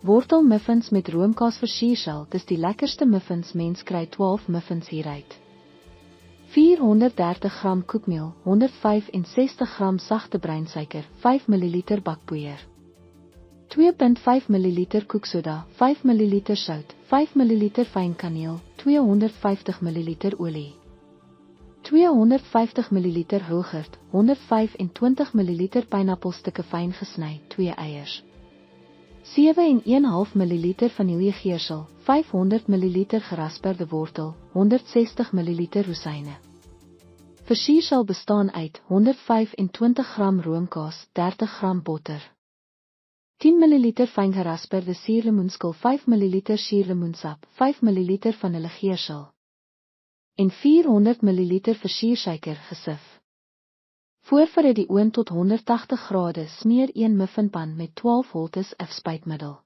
Wortelmuffins met roomkaas versiersel, dis die lekkerste muffins, mens kry 12 muffins hieruit. 430 gram koekmeel, 165 gram sagte breinsuiker, 5 ml bakpoeier. 2.5 ml koeksoda, 5 ml sout, 5 ml fyn kaneel, 250 ml olie. 250 ml yoghurt, 125 ml pineappelstukke fyn gesny, 2 eiers. 7,5 ml vanillegeersel, 500 ml gerasperde wortel, 160 ml rosyne. Versiersel bestaan uit 125 gram roomkaas, 30 gram botter, 10 ml fyn gerasperde suurlemoenskil, 5 ml suurlemoensap, 5 ml vanillegeersel en 400 ml versiersuiker gesif. Voorberei die oond tot 180 grade, smeer een muffinpan met 12 holtes of spuitmiddel.